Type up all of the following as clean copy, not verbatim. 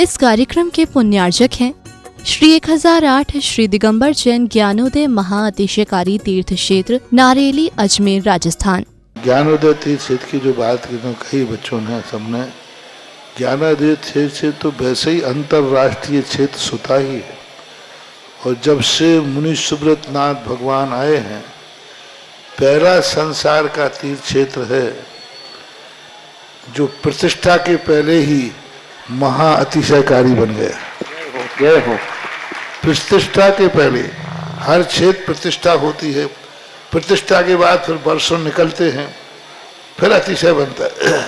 इस कार्यक्रम के पुण्यार्जक हैं श्री 1008 श्री दिगंबर जैन ज्ञानोदय महाअतिशयकारी तीर्थ क्षेत्र नारेली अजमेर राजस्थान। ज्ञानोदय तीर्थ क्षेत्र की जो बात कही बच्चों ने सबने, ज्ञानोदय क्षेत्र से तो वैसे ही अंतर्राष्ट्रीय क्षेत्र सुता ही है। और जब से मुनि सुब्रत नाथ भगवान आए हैं, पहला संसार का तीर्थ क्षेत्र है जो प्रतिष्ठा के पहले ही महाअतिशयकारी बन गया। जय हो। प्रतिष्ठा के पहले हर क्षेत्र प्रतिष्ठा होती है, प्रतिष्ठा के बाद फिर वर्षों निकलते हैं, फिर अतिशय बनता है।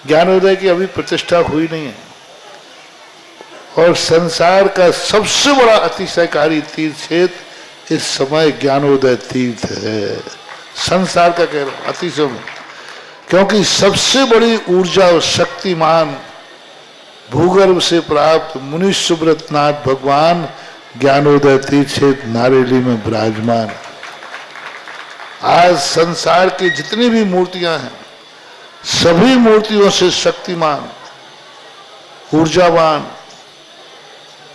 ज्ञानोदय की अभी प्रतिष्ठा हुई नहीं है। और संसार का सबसे बड़ा अतिशयकारी तीर्थ क्षेत्र इस समय ज्ञानोदय तीर्थ है। संसार का कह रहा हूं अतिशय में, क्योंकि सबसे बड़ी ऊर्जा और शक्तिमान भूगर्भ से प्राप्त मुनि सुब्रत नाथ भगवान ज्ञानोदय तीर्थ क्षेत्र नारेली में विराजमान। आज संसार की जितनी भी मूर्तियां हैं, सभी मूर्तियों से शक्तिमान, ऊर्जावान,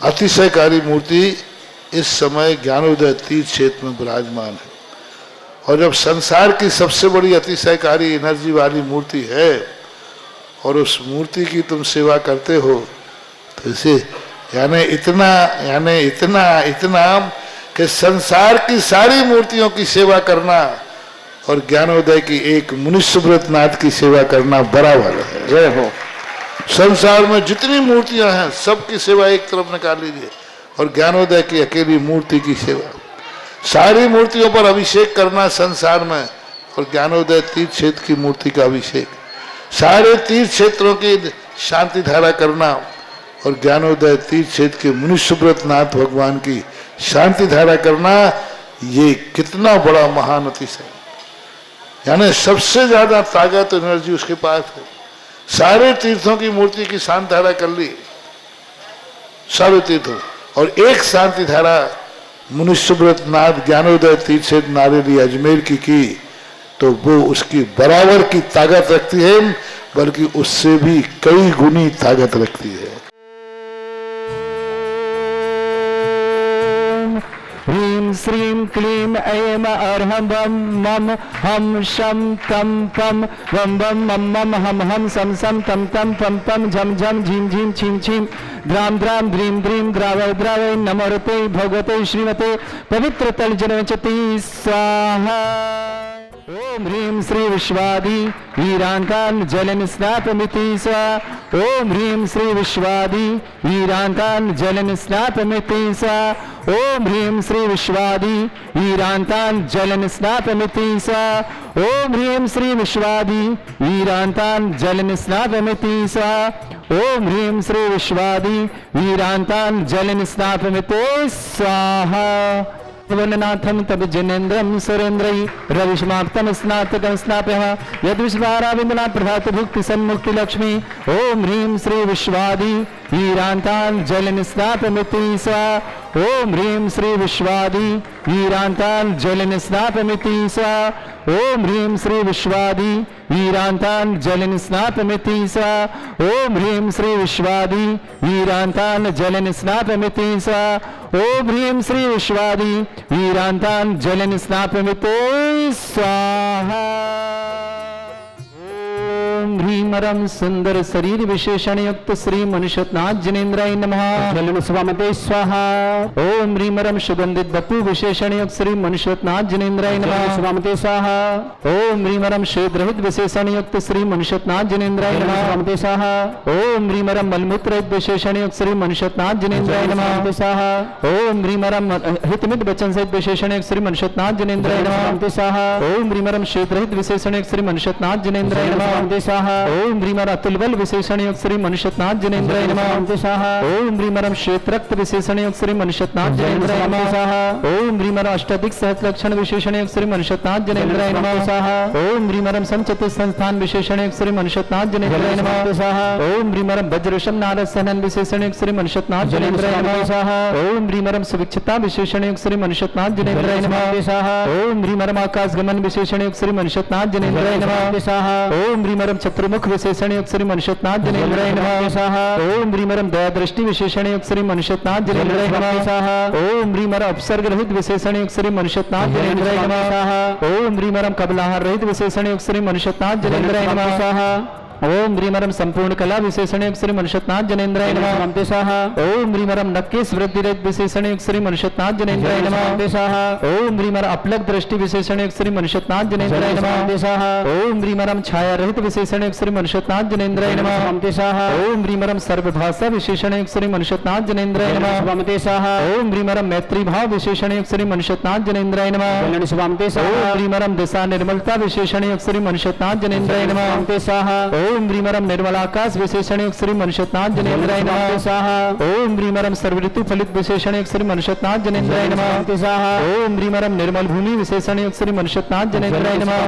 अतिशयकारी मूर्ति इस समय ज्ञानोदय तीर्थ क्षेत्र में विराजमान है। और जब संसार की सबसे बड़ी अतिशयकारी एनर्जी वाली मूर्ति है और उस मूर्ति की तुम सेवा करते हो, तो इसे यानी इतना कि संसार की सारी मूर्तियों की सेवा करना और ज्ञानोदय की एक मुनि सुब्रत नाथ की सेवा करना बराबर है। जय हो। संसार में जितनी मूर्तियां हैं सबकी सेवा एक तरफ निकाल लीजिए और ज्ञानोदय की अकेली मूर्ति की सेवा। सारी मूर्तियों पर अभिषेक करना संसार में और ज्ञानोदय तीर्थ क्षेत्र की मूर्ति का अभिषेक, सारे तीर्थ क्षेत्रों की शांति धारा करना और ज्ञानोदय तीर्थ क्षेत्र के मुनि सुब्रत नाथ भगवान की शांति धारा करना, ये कितना बड़ा महान अतिशय। यानी सबसे ज्यादा ताकत एनर्जी उसके पास है। सारे तीर्थों की मूर्ति की शांति धारा कर ली, सारे तीर्थों, और एक शांति धारा मुनि सुब्रत नाथ ज्ञानोदय तीर्थ क्षेत्र नारेली अजमेर की तो वो उसकी बराबर की ताकत रखती है, बल्कि उससे भी कई गुनी ताकत रखती है। ह्रीं श्रीं क्लीं ऐं अर्हं वं मम हम शम तम पम वम वम मम मम हम हम सम सम तम तम पम पम झम झम झीम झीम छीम छीम द्राम द्राम द्रीं द्रीं द्रावय द्रावय नमोरते भगवते श्रीमते पवित्र तल जनवचति स्वाहा। ओम ह्रीं श्री विश्वादि हीरांकान जलन स्नापमिति स्वा। ओम ह्रीं श्री विश्वादि हीरांकान जलन स्नापमिति स्वा। ओम ह्रीं श्री विश्वादि हीरांतान जलन स्नापमिति स्वा। ओम ह्रीं श्री विश्वादि हीरांतान जलन स्नापमिति स्वा। ओम ह्रीं श्री विश्वादि हीरांतान जलन स्नापमिति स्वाहा। वननाथम तब जनेन्द्रम सुरेन्द्रई रविष्माप्तम स्नातकम स्नाप्यः यद्विश्वाराविंदना प्रभात भुक्ति सन्मुक्ति लक्ष्मी। ओम ह्रीं श्री विश्वादि हीरांतान जलन स्नापमिति स्वा। ओम ह्रीं श्री विश्वादि हीरांतान जलन स्नापमिति स्वा। ओम ह्रीं श्री विश्वादि हीरांतान जलन स्नापमिति स्वा। ओम ह्रीं श्री विश्वादि हीरांतान जलन स्नापमिति स्वा। ओम ह्रीं श्री विश्वादि हीरांतान जलन स्नापमिति स्वाहा। ओम ह्रीमरम सुंदर शरीर विशेषण युक्त श्री मनुष्यनाथ जनेन्द्राय नमः। जलन स्वामते स्वाहा। ओम ह्रीमरम सुगंधित बपु विशेषण युक्त श्री मनुष्यनाथ जनेन्द्राय नमः। स्वामते स्वाहा। ओम ह्रीमरम श्वेत रहित विशेषण युक्त श्री मनुष्यनाथ जनेन्द्राय नमः। स्वामते स्वाहा। ओम ह्रीमरम मलमूत्र रहित विशेषण युक्त श्री मनुष्यनाथ जनेन्द्राय नमः। स्वामते स्वाहा। ओम ह्रीमरम हितमित वचन सहित विशेषण युक्त श्री मनुष्यनाथ जनेन्द्राय नमः। स्वामते स्वाहा। ओम ह्रीमरम श्वेत रहित विशेषण युक्त श्री मनुष्यनाथ जनेन्द्राय नमः। स्वामते स्वाहा। ओम ह्रीमर अतुलबल विशेषण युक्त श्री मनुष्यनाथ जनेन्द्राय नमः। ओम ह्रीमरम श्वेत रक्त विशेषण युक्त श्री मनुष्यनाथ जनेन्द्राय नमः। ओम ह्रीमर अष्टाधिक सहस्र लक्षण विशेषण युक्त श्री मनुष्यनाथ जनेन्द्राय नमः। ओम ह्रीमरम समचतुर संस्थान विशेषण युक्त श्री मनुष्यनाथ जनेन्द्राय नमः। ओम ह्रीमरम वज्रशम नारद सहनन विशेषण युक्त श्री मनुष्यनाथ जनेन्द्राय नमः। ओम ह्रीमरम सुविक्षता विशेषण युक्त श्री मनुष्यनाथ जनेन्द्राय नमः। ओम ह्रीमरम आकाश गमन विशेषण युक्त श्री मनुष्यनाथ जनेन्द्राय नमः। ओम ह्रीमरम चतुर्मुख मुख विशेषण युक्त श्री मनुष्यनाथ जनेन्द्राय नमः। ओम ह्रीमरम दया दृष्टि विशेषण युक्त श्री मनुष्यनाथ जनेन्द्राय नमः। ओम ह्रीमरम अपसर्ग रहित विशेषण युक्त श्री मनुष्यनाथ जनेन्द्राय नमः। ओम ह्रीमरम कबलाहार रहित विशेषण युक्त श्री मनुष्यनाथ जनेन्द्राय नमः। ओम ह्रीमरम संपूर्ण कला विशेषण युक्त श्री मनुष्यनाथ जनेन्द्राय नमः। ओम ह्रीमरम नक्केश वृद्धि रहित विशेषण युक्त श्री मनुष्यनाथ जनेन्द्राय नमः। ओम ह्रीमरम अपलक दृष्टि विशेषण युक्त श्री मनुष्यनाथ जनेन्द्राय नमः। ओम ह्रीमरम छाया रहित विशेषण युक्त श्री मनुष्यनाथ जनेन्द्राय नमः। ओम ह्रीमरम सर्वभाषा विशेषण युक्त श्री मनुष्यनाथ जनेन्द्राय नमः। ओम ह्रीमरम मैत्री भाव विशेषण युक्त श्री मनुष्यनाथ जनेन्द्राय नमः। ओम ह्रीमरम दिशा निर्मलता विशेषण युक्त श्री मनुष्यनाथ जनेन्द्राय नमः। ओम ह्रीमरम निर्मलाकाश विशेषण युक्त श्री मनुष्यनाथ जनेन्द्राय नमः। ओम ह्रीमरम सर्वऋतु फलित विशेषण युक्त श्री मनुष्यनाथ जनेन्द्राय नमः। ओम ह्रीमरम निर्मल भूमि विशेषण युक्त श्री मनुष्यनाथ जनेन्द्राय नमः।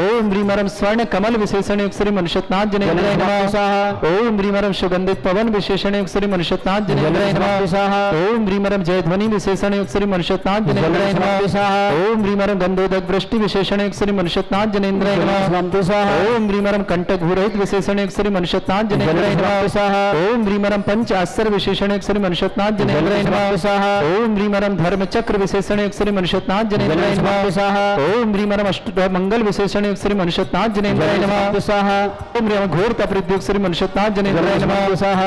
ओम ह्रीमरम स्वर्ण कमल विशेषण युक्त श्री मनुष्यनाथ जनेन्द्राय नमः। ओम ह्रीमरम सुगंधित पवन विशेषण युक्त श्री मनुष्यनाथ जनेन्द्राय नमः। ओम ह्रीमरम जयध्वनि विशेषण युक्त श्री मनुष्यनाथ जनेन्द्राय नमः। ओम ह्रीमरम गंधोदक वृष्टि विशेषण युक्त श्री मनुष्यनाथ जनेन्द्राय नमः। ओम ह्रीमरम कंटक रहित विशेषण युक्त श्री मनुष्यनाथ जनेन्द्राय नमः। ओम ह्रीमरम पंच आश्चर्य विशेषण युक्त श्री मनुष्यनाथ जनेन्द्राय नमः। ओम ह्रीमरम धर्म चक्र विशेषण युक्त श्री मनुष्यनाथ जनेन्द्राय नमः। ओम ह्रीमरम अष्ट मंगल विशेषण युक्त श्री मनुष्यनाथ जनेन्द्राय नमः। ओम ह्रीम घोर तपरिद्योग श्री मनुष्यनाथ जनेन्द्राय नमः।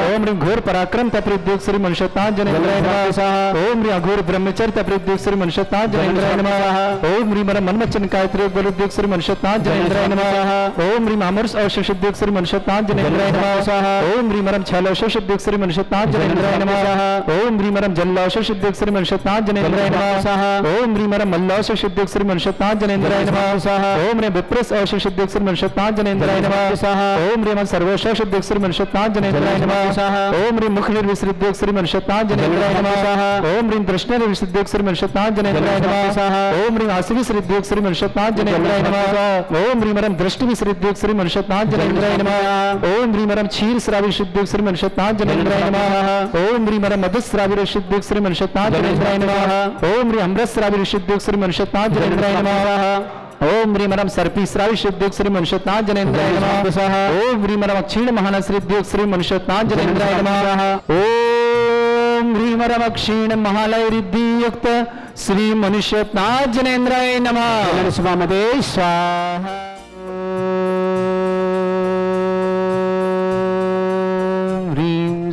ओम ह्रीम घोर पराक्रम तपरिद्योग श्री मनुष्यनाथ जनेन्द्राय नमः। ओम ह्रीम घोर ब्रह्मचर्य तपरिद्योग श्री मनुष्यनाथ जनेन्द्राय नमः। ओम ह्रीमरम मनमचन कायत्री बलुद्योग श्री मनुष्यनाथ जनेन्द्राय नमः। ओम ह्रीम अमरस औषध श्री मनुष्यनाथ जनेन्द्राय नमः। ओम ह्रीमरम छलौषध श्री मनुष्यनाथ जनेन्द्राय नमः। ओम ह्रीमरम जलौषध श्री मनुष्यनाथ जनेन्द्राय नमः। ओम ह्रीमरम मल्लौषध श्री मनुष्यनाथ जनेन्द्राय नमः। ओम ह्रीम विप्रस औषध श्री मनुष्यनाथ जनेन्द्राय नमः। ओम ह्रीम सर्वौषध श्री मनुष्यनाथ जनेन्द्राय नमः। ओम ह्रीम मुख निर्विसृद्योग श्री मनुष्यनाथ जनेन्द्राय नमः। ओम ह्रीम दृष्टि निर्विसृद्योग श्री मनुष्यनाथ जनेन्द्राय नमः। ओम ह्रीम आसि विसृद्योग श्री मनुष्यनाथ जनेन्द्राय नमः। ओम ह्रीमरम दृष्टि विसृद्योग श्री मनुष्यनाथ जनेन्द्राय नमः। ओम ह्रीमरम क्षीर श्रावी शुद्ध श्री मनुष्यनाथ जनेन्द्राय नमः। ओम ह्रीमरम मधुश्रावी शुद्ध श्री मनुष्यनाथ जनेन्द्राय नमः। ओम ह्रीम अमृतश्रावी शुद्ध श्री मनुष्यनाथ जनेन्द्राय नमः। ओम ह्रीमरम सर्पी श्रावी शुद्ध श्री मनुष्यनाथ जनेन्द्राय नमः। ओम ह्रीमरम क्षीण महानश्री श्री मनुष्यनाथ जनेन्द्राय नमः। ओम ह्रीमरम क्षीण महालय रिद्धि युक्त श्री मनुष्यनाथ जनेन्द्राय नमः। स्वामदे स्वाहा।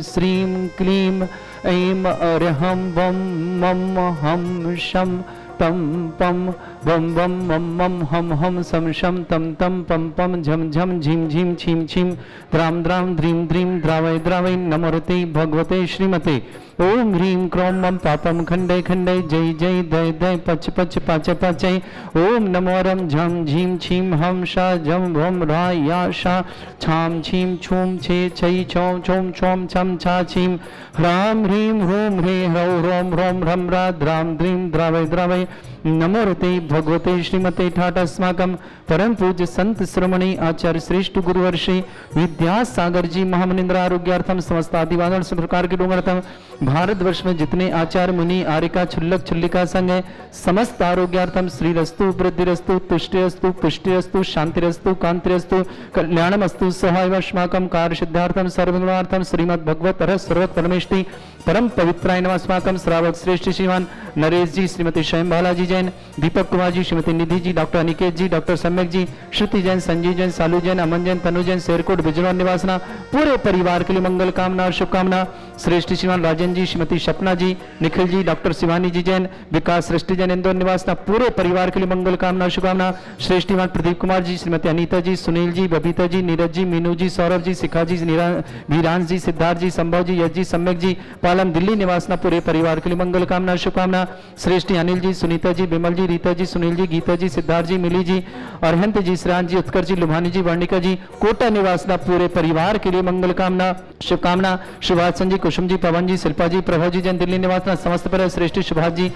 श्रीं क्लीं ऐं अर्हं वं मम हम शं तम पम वम वम मम मम हम हम सम शम तम तम पम पम झम झम झीम झीम छीम छीम द्राम द्राम द्रीम द्रीम द्रावय द्रावय नमोरते भगवते श्रीमते। ओम ह्रीं क्रों मम पापम खंडे खंडे जय जय दय दय पच पच पाच पाचय। ओम नमोरम झम झीम छीम हम शा झम भम रा या शा छाम छीम छूम छे छई छौम छौम छौम छम छा छीम ह्राम ह्रीं ह्रूम ह्रे ह्रौ ह्रोम ह्रोम ह्रम रा द्राम द्रीम द्रावय द्रावय नमोरते भगवते श्रीमते ठाट अस्माकं परम पूज्य संत श्रमणी आचार्य श्रेष्ठ गुरुवर श्री विद्यासागर जी महामनिंद्र आरोग्यार्थम समस्त आदिवादन सब प्रकार के डोंगरतम भारतवर्ष में जितने आचार्य मुनि आरिका छुल्लक छुल्लिका संघ है समस्त आरोग्यार्थम श्रीरस्तु वृद्धिरस्तु तुष्टिरस्तु पुष्टिरस्तु शांतिरस्तु कांतिरस्तु कल्याणमस्तु सहायवस्माकं कार्य सिद्धार्थम सर्वगुणार्थम श्रीमद् भगवत रस सर्वत परमेष्टि परम पवित्राय नमः। अस्माकं श्रावक श्रेष्ठ श्रीमान नरेश जी, श्रीमती स्वयं बालाजी जैन, दीपक कुमार जी, श्रीमती निधि जी, डॉक्टर अनिकेत जी, डॉक्टर सम्यक जी, श्रुति जैन, संजीव जैन, सालू जैन, अमन जैन, तनु जैन, शेरकोट बिजनौर निवासना पूरे परिवार के लिए मंगल कामना और शुभकामना। श्रेष्ठ श्रीमान राजन जी, श्रीमती सपना जी, निखिल जी, डॉक्टर शिवानी जी जैन, विकास सृष्टि जैन, इंदौर निवासना पूरे परिवार के लिए मंगल कामना और शुभकामना। श्रेष्ठ श्रीमान प्रदीप कुमार जी, श्रीमती अनीता जी, सुनील जी, बबीता जी, नीरज जी, मीनू जी, सौरभ जी, शिखा जी, वीरांश जी, सिद्धार्थ जी, संभव जी, यश जी, सम्यक जी, पालम दिल्ली निवासना पूरे परिवार के लिए मंगल कामना शुभकामना। श्रेष्ठ अनिल जी, सुनीता जी, विमल जी, रीता जी, सुनील जी, गीता जी, सिद्धार्थ जी, मिली जी, अरहंत जी, श्रांत जी, उत्कर्ष जी, लुभानी जी, वर्णिका जी, कोटा निवासना पूरे परिवार के लिए मंगल कामना शुभकामना। सुभाष जी, कुसुम जी, पवन जी, शिल्पा जी, प्रभा जी जैन, दिल्ली निवासना समस्त पर श्रेष्ठ सुभाष जी,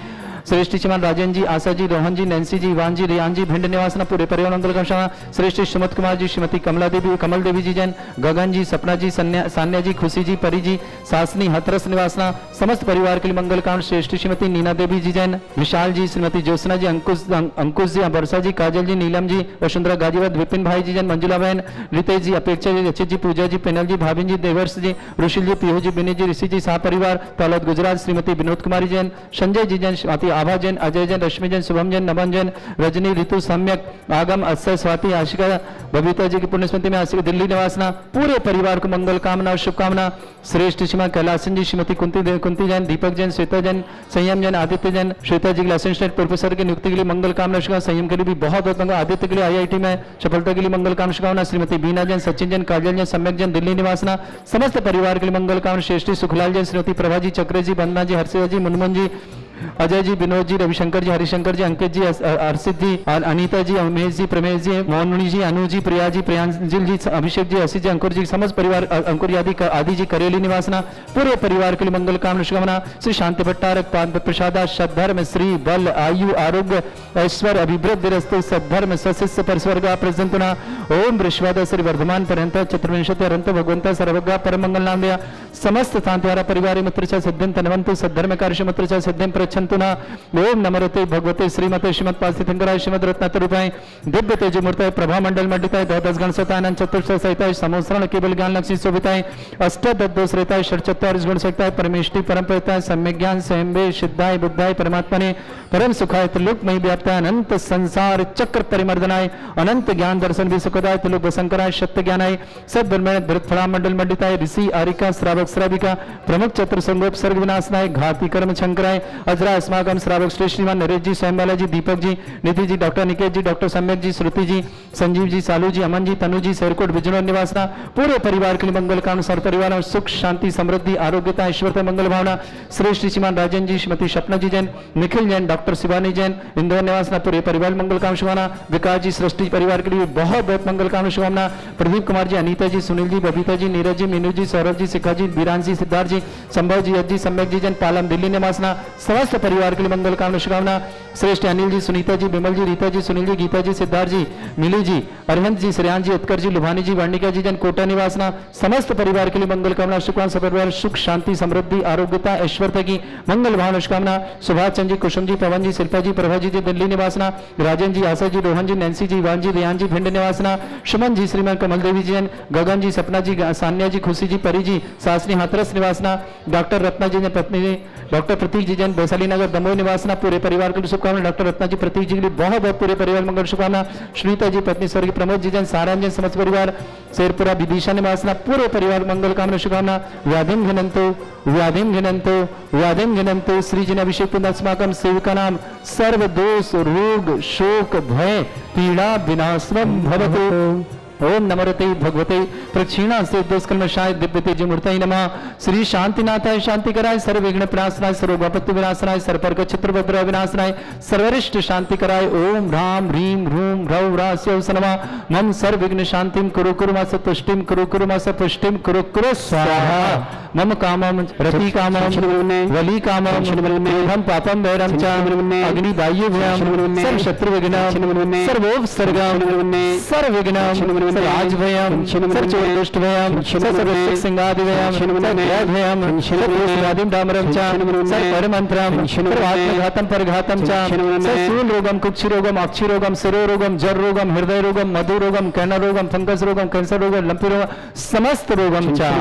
श्रेष्ठ श्रीमान राजेंद्र जी, आशा जी, रोहन जी, नैन्सी जी, इवान जी, रियान जी, भिंड निवासना पूरे परिवार मंगल कामना। श्रेष्ठ सुमत कुमार जी, श्रीमती कमला देवी, कमल देवी जी जैन, गगन जी, सपना जी, सान्या जी, खुशी जी, परी जी, सासनी हथरस निवासना समस्त परिवार के लिए मंगल कामना। श्रेष्ठ श्रीमती नीना देवी जी जैन, विशाल जी, श्रीमती ज्योत्सना जी, अंकुश जी, वर्षा जी, काजल जी, नीलम जी, वसुंधरा गाजीवत, विपिन भाई जी जैन, मंजुला बहन, रितेश जी, अपेक्षा जी, रचित जी, पूजा जी, पेनल जी, भाभी जी, देवर्ष जी, रुशिल जी, पीहू जी, बिनी जी, ऋषि जी, शाह परिवार, तौलत गुजरात, श्रीमती विनोद कुमारी जैन, संजय जी जैन, श्रीमती आभा जैन, अजय जैन, रश्मि जैन, शुभम जैन, नमन जैन, रजनी, ऋतु, सम्यक, आगम, अक्षय, स्वाति, आशिका, बबीता जी की पुण्य स्मृति में आशिका, दिल्ली निवासना पूरे परिवार को मंगल कामना और शुभकामना। श्रेष्ठ श्रीमान कैलासन जी, श्रीमती कुंती जैन, दीपक जैन, श्वेता जैन, संयम जैन, आदित्य जैन, श्वेता जी के असिस्टेंट प्रोफेसर की नियुक्ति के लिए मंगल कामना शुभकामना। संयम के लिए भी बहुत बहुत मंगल, आदित्य के लिए IIT में सफलता के लिए मंगल कामना शुभकामना। श्रीमती बीना जैन, सचिन जैन, काजल जैन, सम्यक जैन, दिल्ली निवासना समस्त परिवार के लिए मंगल कामना। श्रेष्ठी सुखलाल जैन, श्रीमती प्रभा जी, चक्र जी, वंदना जी, हर्षिता जी, मुनमुन जी, अजय जी, विनोद जी, रविशंकर जी, हरिशंकर जी, अंकित जी, अर्षित जी, अनीता जी, उमेश जी, प्रमेश जी, मोहनमणि जी, अनु जी, प्रिया जी, प्रियांजल जी, अभिषेक जी, असित जी, अंकुर जी, समस्त परिवार, अंकुर आदि जी, करेली निवासना पूरे परिवार के लिए मंगल कामना शुभकामना। श्री शांति भट्टारक पाद प्रसाद सद्धर्म श्री बल आयु आरोग्य ऐश्वर्य अभिवृद्धि रस्तु सद्धर्म सशिष्य परस्वर्ग प्रसंतुना ओम वृश्वाद श्री वर्धमान पर्यंत चतुर्विंशति अरंत भगवंत सर्वज्ञ परम मंगल नाम दिया समस्त शांतिहारा परिवार मित्र सिद्धिं तनवंतु सद्धर्म कार्य मित्र सिद्धिं प्रच्छन्तुना ओम नमोते भगवते श्रीमते श्रीमद पार्थिव थिंकराय श्रीमद रत्नाकर रूपाय दिव्य तेज मूर्ताय प्रभा मंडल मंडिताय द्वादश गण सतानंद चतुर्थ सहिताय समोसरण केवल ज्ञान लक्ष्मी शोभिताय अष्टदश रहताय षट्चत्वारिश गुण सहिताय परमेष्टि परम प्रताय सम्यक ज्ञान स्वयंभे सिद्धाय बुद्धाय परमात्मने परम सुखाय त्रिलोकमय व्याप्ताय अनंत संसार चक्र परिमर्दनाय अनंत ज्ञान दर्शन भी सुखदाय त्रिलोक शंकराय सत्य ज्ञानाय सब ब्रह्मण भरत फला मंडल मंडिताय ऋषि आरिका श्रावक श्राविका प्रमुख चतुर संगोप सर्ग विनाशनाय घाती कर्म शंकराय अजरा अस्माकम श्रावक श्रेष्ठ श्रीमान नरेश जी स्वयंबाला जी दीपक जी निधि जी डॉक्टर निकेत जी डॉक्टर सम्यक जी श्रुति जी संजीव जी सालू जी अमन जी तनु जी शेरकोट बिजनौर निवासना पूरे परिवार के लिए मंगल कामना सर परिवार में सुख शांति समृद्धि आरोग्यता ऐश्वर्य मंगल भावना श्रेष्ठ श्रीमान राजन जी श्रीमती सपना जी जैन निखिल जैन डॉक्टर शिवानी जैन इंदौर निवासना पूरे परिवार मंगल कामना शुभकामना विकास जी सृष्टि परिवार के लिए बहुत बहुत मंगल कामना शुभकामना प्रदीप कुमार जी अनीता जी सुनील जी बबीता जी नीरज जी मीनू जी सौरभ जी शिखा जी बीरान जी सिद्धार्थ जी संभव जी अज्जी सम्यक जी जैन पालम दिल्ली निवासना समस्त परिवार के लिए मंगल कामना शुभकामना श्रेष्ठ अनिल जी सुनीता जी विमल जी रीता जी सुनील जी गीता जी सिद्धार्थ जी मिली जी अरविंद जी श्रेयान जी उत्कर जी लुभानी जी वर्णिका जी जन कोटा निवासना समस्त परिवार के लिए मंगल कामना शुभकामना परिवार सुख शांति समृद्धि आरोग्यता ऐश्वर्य की मंगल भावना शुभकामना सुभाष चंद जी कुसुम जी पवन जी शिल्पा जी प्रभा जी दिल्ली निवासना राजन जी आशा जी रोहन जी नैन्सी जी इवान जी रियान जी भिंड निवासना सुमन जी श्रीमान कमल देवी जी गगन जी सपना जी सान्या जी खुशी जी परी जी सासनी हाथरस निवासना डॉक्टर रत्ना जी पत्नी जी डॉक्टर प्रतीक जी जैन वैशाली नगर दमोह निवासना पूरे परिवार के लिए शुभकामना डॉक्टर रत्ना जी प्रतीक जी के लिए बहुत बहुत पूरे परिवार मंगल शुभकामना श्रीता जी पत्नी स्वर्गीय प्रमोद जी जैन सारायण जैन समस्त परिवार शेरपुरा विदिशा निवासना पूरे परिवार मंगल कामना शुभकामना व्याधिम घिनंतो श्री जन अभिषेक पुण्यस्माकम सेविका नाम सर्व दोष रोग शोक भय पीड़ा विनाशम भवतु ओम नमोते भगवते प्रक्षीणा से दोषकर्मशाय दिव्य तेज मूर्तये नमः श्री शांतिनाथाय शांतिकराय सर्व विघ्न प्रणाशनाय सर्वोपत्ति विनाशनाय सर्वपर्क चित्रभद्र विनाशनाय सर्वरिष्ट शांतिकराय ओम राम ह्रीम ह्रूम ह्रौ ह्रास्यौ नमः मम सर्व विघ्न शांतिं कुरु कुरु मास तुष्टिं कुरु कुरु मास पुष्टिं कुरु कुरु स्वाहा मम कामं रति कामं वली कामं क्रोधं पापं वैरं च अग्नि वायु भयं सर्व शत्रु विघ्नं सर्वोपसर्गं सर्व विघ्नं राज भयम सर्वोष्ट भयम सर्वोष्ट सिंगादि भयम सर्वग्रह भयम सर्वोष्टादिम डामरम च सर्वपरमंत्रम सर्वात्मघातम परघातम च सर्वसूल रोगम कुक्षि रोगम अक्षि रोगम शिरो रोगम जर रोगम हृदय रोगम मधु रोगम कर्ण रोगम फंगस रोगम कैंसर रोगम लंपी रोगम समस्त रोगम च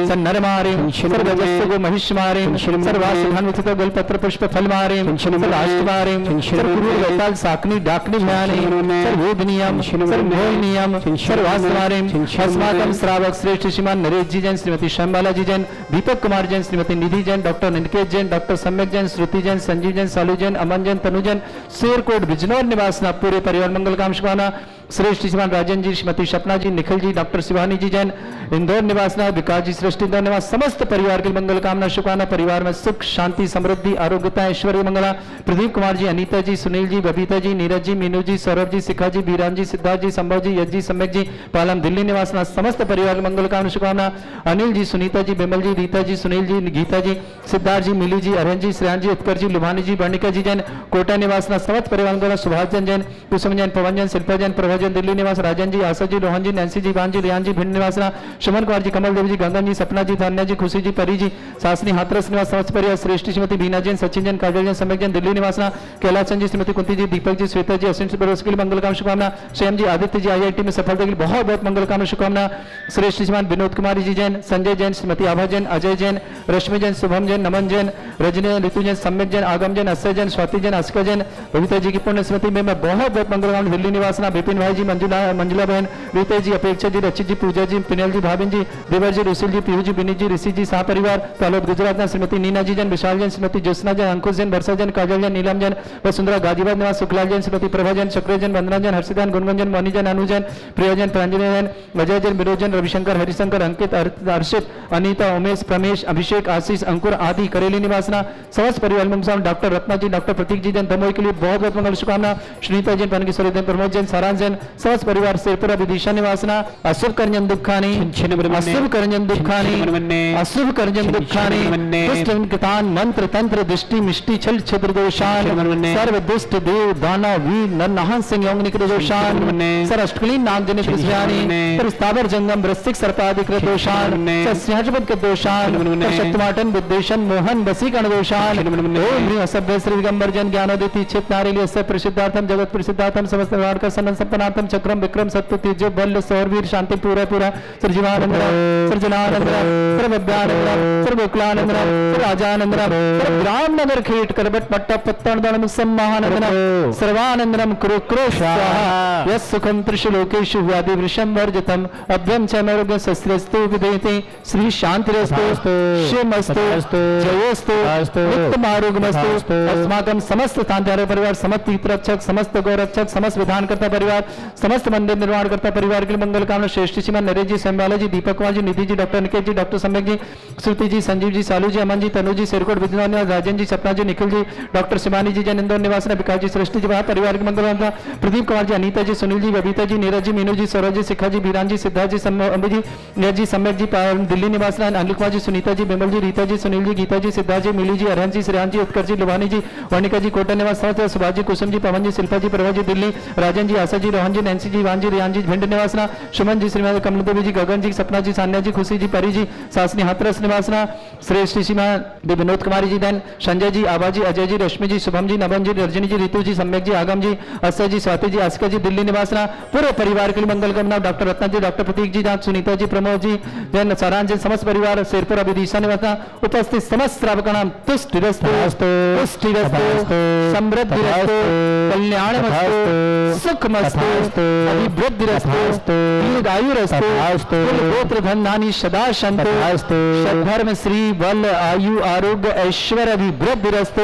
सर्वनरमारिम सर्वजस्तु महिष्मारिम सर्वासुधान्वित गलपत्र पुष्प फलमारिम सर्वाष्टमारिम सर्वकुरुवैताल साकनी डाकनी भयानी सर्वोदनियम सर्वोनियम अस्माकम श्रावक श्रेष्ठ श्रीमान नरेश जी जैन श्रीमती श्यामबाला जी जैन दीपक कुमार जैन श्रीमती निधि जैन डॉक्टर निकेत जैन डॉक्टर सम्यक जैन श्रुति जैन संजीव जैन सालू जैन अमन जैन तनु जैन शेरकोट बिजनौर निवासना पूरे परिवार मंगल काम शुभकामना श्रेष्ठ श्रीमान राजन जी, श्रीमती सपना जी, निखिल जी, डॉक्टर शिवानी जी जैन, इंदौर निवासना, विकास जी श्रेष्ठ इंदौर निवास, समस्त परिवार के मंगल कामना शुभकामना, परिवार में सुख शांति समृद्धि आरोग्यता ऐश्वर्य मंगला। प्रदीप कुमार जी, अनीता जी, सुनील जी, बबीता जी, नीरज जी, मीनू जी, सौरभ जी, शिखा जी, बीराम जी, सिद्धार्थ जी, संभव जी, यश जी, सम्यक जी, पालम दिल्ली निवासना, समस्त परिवार के मंगल कामना शुभकामना। अनिल जी, सुनीता जी, बिमल जी, रीता जी, सुनील जी, गीता जी, सिद्धार्थ जी, मिली जी, अरहन जी, श्रेयान जी, उत्कर जी, लुभानी जी, वर्णिका जी जैन, कोटा निवासना, समस्त परिवार को सुभाष जैन जैन, कुसुम जैन, पवन जैन, शिल्पा जैन, प्रभा जैन, दिल्ली निवास, राजन जी, आशा जी, रोहन जी, नैन्सी जी, भान जी, रियान जी, भिंड निवासना, सुमन कुमार जी, कमल देव जी, गंगन जी, सपना जी, धन्या जी, खुशी जी, परी जी, सासनी हाथरस निवास, समस्त परिवार, श्रेष्ठ श्रीमती बीना जैन, सचिन जैन, काजल जैन, सम्यक जैन, दिल्ली निवासना, कैलाश जी, श्रीमती कुंती जी, दीपक जी, श्वेता जी, असीम के लिए मंगल कामना शुभकामना। स्वयं जी, आदित्य जी, IIT में सफलता के लिए बहुत बहुत मंगल कामना शुभकामना। श्रेष्ठ श्रीमान विनोद कुमारी जी जैन, संजय जैन, श्रीमती आभा जैन, अजय जैन, रश्मि जैन, शुभम जैन, नमन जैन, रजनी जैन, ऋतु जैन, सम्यक जैन, आगम जैन, अक्षय जैन, स्वाति जैन, आशिका जैन, बबीता जी की पुण्य स्मृति में मैं बहुत बहुत मंगल कामना। दिल्ली निवासना, विपिन भाई जी, मंजुला बहन, रीता जी, अपेक्षा जी, रचित जी, पूजा जी, पिनल जी, भाभिन जी, देवर जी, रुसिल जी, पीहू जी, विनीत जी, ऋषि जी, शाह परिवार, तालोद गुजरात में श्रीमती नीना जी जैन, विशाल जैन, श्रीमती ज्योत्सना जैन, अंकुश जैन, वर्षा जैन, काजल जैन, नीलम जैन, वसुंधरा गाजीबाद निवास, शुक्लाल जैन, श्रीमती प्रभा जैन, चक्र जैन, वंदना जैन, हर्षिदान, गुनगुन जैन, मनी जैन, अनु जैन, प्रिया जैन, प्रांजलि जैन, अजय जैन, विरोध जैन, रविशंकर, हरिशंकर, अंकित, हर्षित, अनीता, उमेश, प्रमेश, अभिषेक, आशीष, अंकुर आदि, करेली निवासना, समस्त परिवार में डॉक्टर रत्ना जी, डॉक्टर प्रतीक जी जैन, दमोई के लिए बहुत बहुत मंगल शुभकामना। श्रीता जैन, पनकिशोरी जैन, प्रमोद जैन, सारांश जैन, समस्त परिवार, शेरपुरा विदिशा निवासना, अशुभ करंजन दुखानी, अशुभ करंजन दुखानी, अशुभ करंजन दुखानी, दुष्ट कितान, मंत्र तंत्र दृष्टि मिष्टि छल छिद्र दोषान, सर्व दुष्ट देव दानव वीर नरनाहन सिंह योग निकृत दोषान, सर अष्टकलीन नाग जनित विषयानी, पर स्थावर जंगम वृश्चिक सर्पादिक दोषान, सस्याजपद के दोषान, शक्तमाटन विद्वेषण मोहन वसीकरण दोषान, ओम ह्रीं असभ्य श्री दिगंबर जन ज्ञानोदिति चित नारेली अस्य प्रसिद्धार्थम जगत प्रसिद्धार्थम समस्त व्यवहार का सनन संपन्नार्थम चक्रम विक्रम सत्य तेज बल सौरवीर शांति पूरा पूरा सृजीवानंद सृजनानंद सर्वव्यानंद सर्वकुलानंद राजानंद राम नगर खेट करबट पट्टा पत्तन दणम सम्मानंद सर्वानंदम कुरु कुरु स्वाहा यस् सुखम त्रिशलोकेषु व्याधि वृषम वर्जितम अभ्यम च आरोग्य शस्त्रस्तु विदेति श्री शांतिरस्तु शिवमस्तु जयोस्तु नित्यम आरोग्यमस्तु अस्माकं समस्त तांत्रिक परिवार समस्त तीर्थरक्षक समस्त गौरक्षक समस्त विधानकर्ता परिवार समस्त मंदिर निर्माणकर्ता परिवार के लिए मंगल कामना। श्रेष्ठ श्रीमान नरेश जी, श्यामबाला जी, दीपक कुमार जी, निधि जी, डॉक्टर निकेत जी, डॉक्टर सम्यक जी, श्रुति जी, संजीव जी, सालू जी, अमन जी, तनु जी, शेरकोट विद्वान राजन जी, सपना जी, निखिल जी, डॉक्टर शिवानी जी जैन, इंदौर निवास, विकास जी, श्रेष्ठ जी, परिवार के मंगल कामना। प्रदीप कुमार जी, अनीता जी, सुनील जी, बबीता जी, नीरज जी, मीनू जी, सौरभ जी, शिखा जी, बीरान जी, सिद्धार्थ जी, अम्बी जी, यश जी, सम्यक जी, दिल्ली निवास, अनिल कुमार जी, सुनीता जी, बिमल जी, रीता जी, सुनील जी, गीता जी, सिद्धार्थ जी, मिली जी, अरहन जी, श्रेयान जी, उत्कर जी, लुभानी जी, वर्णिका जी, कोटा निवास, सुभाष जी, कुसुम जी, पवन जी, शिल्पा जी, प्रभा जी, दिल्ली, राजन जी, आशा जी, रोहन जी, नैन्सी जी, वान जी, रियान जी, भिंड निवासना, सुमन जी, श्रीमती कमल देवी जी, गगन जी, सपना जी, सान्या जी, खुशी जी, परी जी, सासनी हाथरस निवासना, श्रेष्ठ श्रीमान विनोद कुमारी जी दैन, संजय जी, आभा जी, अजय जी, रश्मि जी, शुभम जी, नवन जी, रजनी जी, ऋतु जी, सम्यक जी, आगम जी, अक्षय जी, स्वाति जी, आशिका जी, दिल्ली निवासना, पूरे परिवार के लिए मंगल कामना। डॉक्टर रत्ना जी, डॉक्टर प्रतीक जी जान, सुनीता जी, प्रमोद जी जैन, सारांश जी, समस्त परिवार, शेरपुर विदिशा निवासना, उपस्थित समस्त श्रावकाणां तुष्टिरस्तु तुष्टिरस्तु समृद्धिरस्तु कल्याणमस्तु सुखमस्तु अभिवृद्धिरस्तु दीर्घायुरस्तु गोत्र धनानि सदा सन्तु सद्धर्म श्री बल आयु आरोग्य ऐश्वर्य अभिवृद्धिरस्तु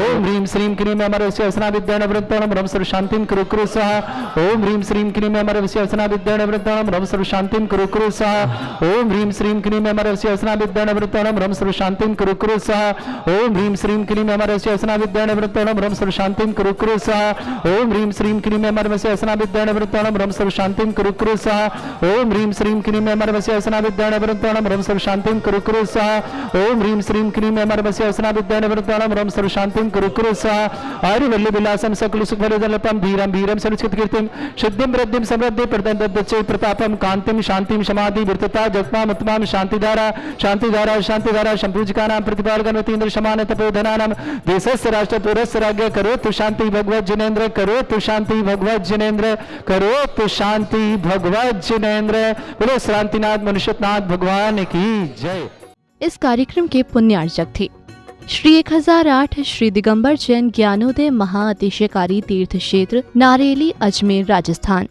ओम ह्रीं श्रीं क्रीं अमरस्य असना विद्यान वृत्ताणं ब्रह्म सर्व शांतिं कुरु कुरु स्वाहा ओम ह्रीं श्रीं क्रीं अमरस्य असना विद्यान वृत्ताणं ब्रह्म सर्व शांतिं कुरु कुरु स्वाहा ओम ह्रीं श्रीं क्रीं अमरस्य असना विद्यान वृत्ताणं ब्रह्म सर्व शांतिं कुरु कुरु स्वाहा ओम ह्रीं श्रीं क्रीं अमरस्य असना विद्यान वृत्ताणं ब्रह्म सर्व शांतिं कुरु कुरु स्वाहा ओम ह्रीं श्रीं क्रीं अमरस्य असना विद्यान वृत्ताणं ब्रह्म सर्व शांतिं कुरु कुरु स्वाहा ओम ह्रीं श्रीं क्रीं अमरस्य असना विद्यान वृत्ताणं ब्रह्म सर्व शांतिं कुरु कुरु स्वाहा ओम ह्रीं श्रीं क्रीं अमरस्य असना विद्यान वृत्ताणं ब्रह्म सर्व शांतिं कुरु कुरु स्वाहा आयुर्वल्ली विलासं सकल सुखफलदलपं धीरं वीरं सरस्वती कीर्तिं सिद्धिं वृद्धिं समृद्धि प्रदत्तचे प्रतापं कांतिं शांतिं समाधि वृत्तता जगमाम उत्तमां शांतिधारा शांतिधारा शांतिधारा संपूजकानां प्रतिपालकनवतीन्द्र समान तपोधनानां देशस्य राष्ट्रपुरस्य राज्ञ करोतु शांति भगवत जिनेन्द्र करोतु शांति भगवत जिनेन्द्र करोतु शांति भगवत जिनेन्द्र। बोलो शांतिनाथ मनुष्यनाथ भगवान की जय। इस कार्यक्रम के पुण्यार्चक थे श्री 1008 श्री दिगंबर जैन ज्ञानोदय महाअतिशयकारी तीर्थ क्षेत्र नारेली, अजमेर, राजस्थान।